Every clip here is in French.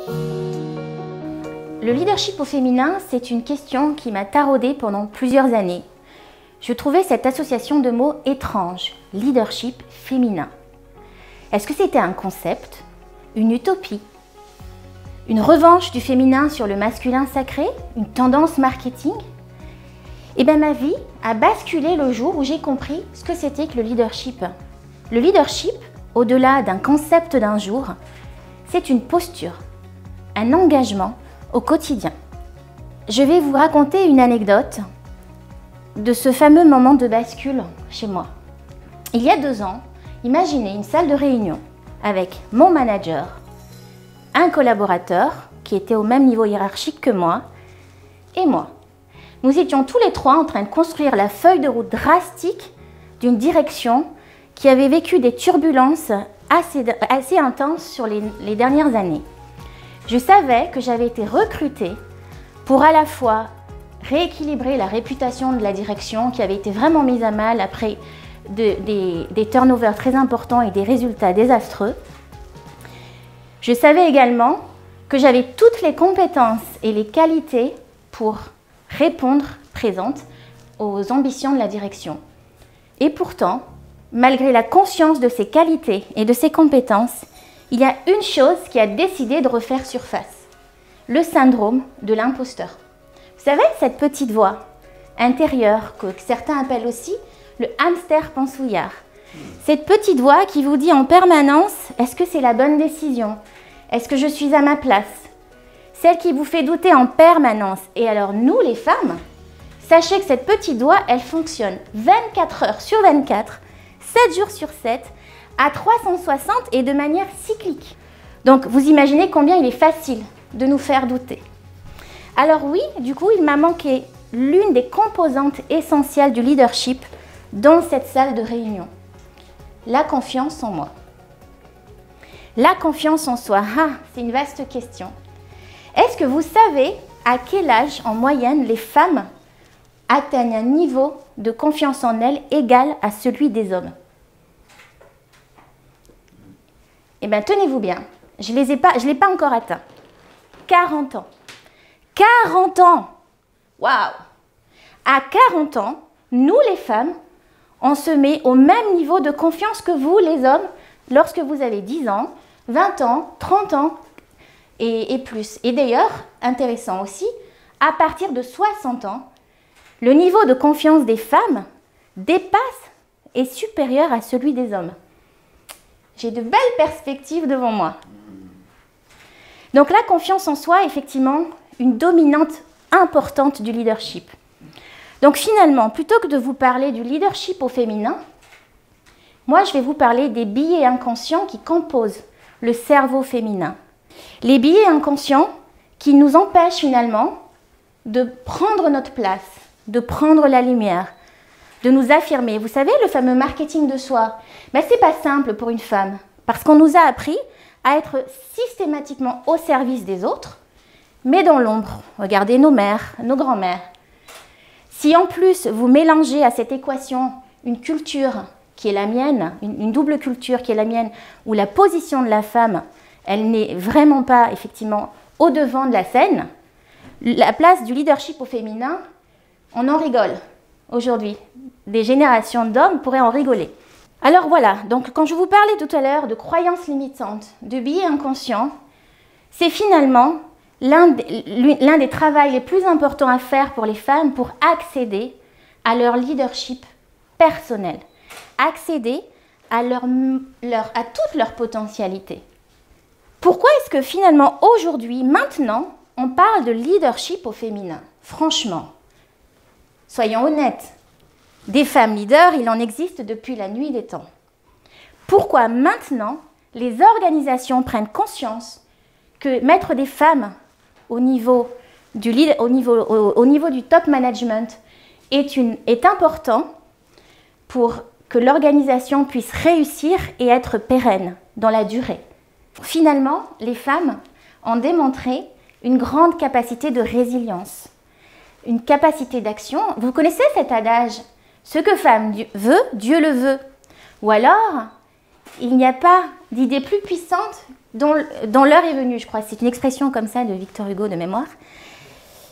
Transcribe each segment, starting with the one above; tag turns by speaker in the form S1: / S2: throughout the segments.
S1: Le leadership au féminin, c'est une question qui m'a taraudée pendant plusieurs années. Je trouvais cette association de mots étrange, leadership féminin. Est-ce que c'était un concept, une utopie, une revanche du féminin sur le masculin sacré, une tendance marketing? Eh bien, ma vie a basculé le jour où j'ai compris ce que c'était que le leadership. Le leadership, au-delà d'un concept d'un jour, c'est une posture, un engagement au quotidien. Je vais vous raconter une anecdote de ce fameux moment de bascule chez moi. Il y a 2 ans, imaginez une salle de réunion avec mon manager, un collaborateur qui était au même niveau hiérarchique que moi et moi. Nous étions tous les 3 en train de construire la feuille de route drastique d'une direction qui avait vécu des turbulences assez intenses sur les dernières années. Je savais que j'avais été recrutée pour à la fois rééquilibrer la réputation de la direction qui avait été vraiment mise à mal après des turnovers très importants et des résultats désastreux. Je savais également que j'avais toutes les compétences et les qualités pour répondre présente aux ambitions de la direction. Et pourtant, malgré la conscience de ces qualités et de ces compétences, il y a une chose qui a décidé de refaire surface, le syndrome de l'imposteur. Vous savez, cette petite voix intérieure que certains appellent aussi le hamster pensouillard. Cette petite voix qui vous dit en permanence, est-ce que c'est la bonne décision? Est-ce que je suis à ma place? Celle qui vous fait douter en permanence. Et alors nous, les femmes, sachez que cette petite voix, elle fonctionne 24 heures sur 24, 7 jours sur 7, à 360 et de manière cyclique. Donc vous imaginez combien il est facile de nous faire douter. Alors oui, du coup, il m'a manqué l'une des composantes essentielles du leadership dans cette salle de réunion. La confiance en moi. La confiance en soi, c'est une vaste question. Est-ce que vous savez à quel âge en moyenne les femmes atteignent un niveau de confiance en elles égal à celui des hommes? Eh bien, tenez-vous bien, je ne l'ai pas encore atteint. 40 ans. 40 ans! Waouh! À 40 ans, nous les femmes, on se met au même niveau de confiance que vous, les hommes, lorsque vous avez 10 ans, 20 ans, 30 ans et plus. Et d'ailleurs, intéressant aussi, à partir de 60 ans, le niveau de confiance des femmes dépasse et est supérieur à celui des hommes. J'ai de belles perspectives devant moi. Donc la confiance en soi est effectivement une dominante importante du leadership. Donc finalement, plutôt que de vous parler du leadership au féminin, moi je vais vous parler des biais inconscients qui composent le cerveau féminin. Les biais inconscients qui nous empêchent finalement de prendre notre place, de prendre la lumière, de nous affirmer. Vous savez, le fameux marketing de soi, ce n'est pas simple pour une femme, parce qu'on nous a appris à être systématiquement au service des autres, mais dans l'ombre. Regardez nos mères, nos grands-mères. Si en plus vous mélangez à cette équation une culture qui est la mienne, une double culture qui est la mienne, où la position de la femme, elle n'est vraiment pas effectivement au devant de la scène, la place du leadership au féminin, on en rigole aujourd'hui. Des générations d'hommes pourraient en rigoler. Alors voilà, donc quand je vous parlais tout à l'heure de croyances limitantes, de biais inconscients, c'est finalement l'un des travaux les plus importants à faire pour les femmes pour accéder à leur leadership personnel, accéder à toute leur potentialité. Pourquoi est-ce que finalement aujourd'hui, maintenant, on parle de leadership au féminin? Franchement, soyons honnêtes. Des femmes leaders, il en existe depuis la nuit des temps. Pourquoi maintenant les organisations prennent conscience que mettre des femmes au niveau du top management est important pour que l'organisation puisse réussir et être pérenne dans la durée? Finalement, les femmes ont démontré une grande capacité de résilience, une capacité d'action. Vous connaissez cet adage? Ce que femme veut, Dieu le veut. Ou alors, il n'y a pas d'idée plus puissante dont l'heure est venue, je crois. C'est une expression comme ça de Victor Hugo de mémoire.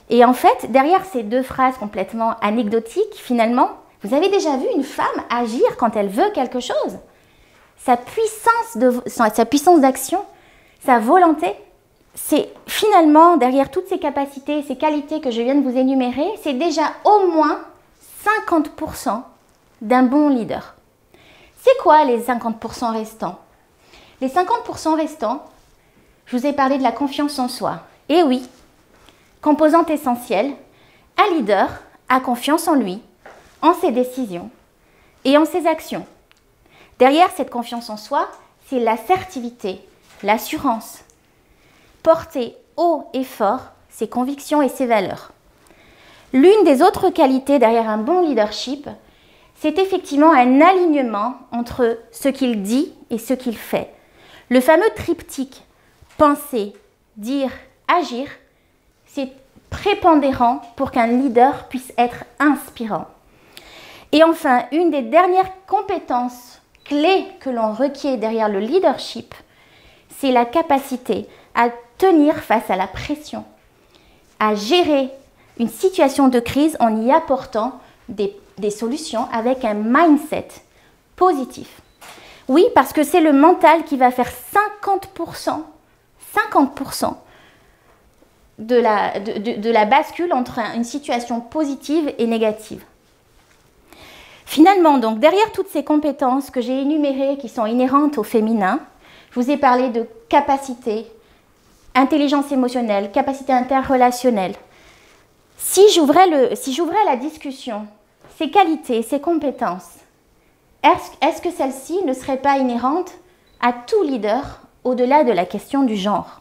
S1: Et en fait, derrière ces deux phrases complètement anecdotiques, finalement, vous avez déjà vu une femme agir quand elle veut quelque chose. Sa puissance d'action, sa volonté, c'est finalement, derrière toutes ces capacités, ces qualités que je viens de vous énumérer, c'est déjà au moins 50% d'un bon leader. C'est quoi les 50% restants? Les 50% restants, je vous ai parlé de la confiance en soi. Et oui, composante essentielle, un leader a confiance en lui, en ses décisions et en ses actions. Derrière cette confiance en soi, c'est l'assertivité, l'assurance. Porter haut et fort ses convictions et ses valeurs. L'une des autres qualités derrière un bon leadership, c'est effectivement un alignement entre ce qu'il dit et ce qu'il fait. Le fameux triptyque penser, dire, agir, c'est prépondérant pour qu'un leader puisse être inspirant. Et enfin, une des dernières compétences clés que l'on requiert derrière le leadership, c'est la capacité à tenir face à la pression, à gérer une situation de crise en y apportant des solutions avec un mindset positif. Oui, parce que c'est le mental qui va faire 50% de la bascule entre une situation positive et négative. Finalement, donc, derrière toutes ces compétences que j'ai énumérées qui sont inhérentes au féminin, je vous ai parlé de capacité, intelligence émotionnelle, capacité interrelationnelle. Si j'ouvrais la discussion, ces qualités, ces compétences, est-ce que celles-ci ne seraient pas inhérentes à tout leader au-delà de la question du genre ?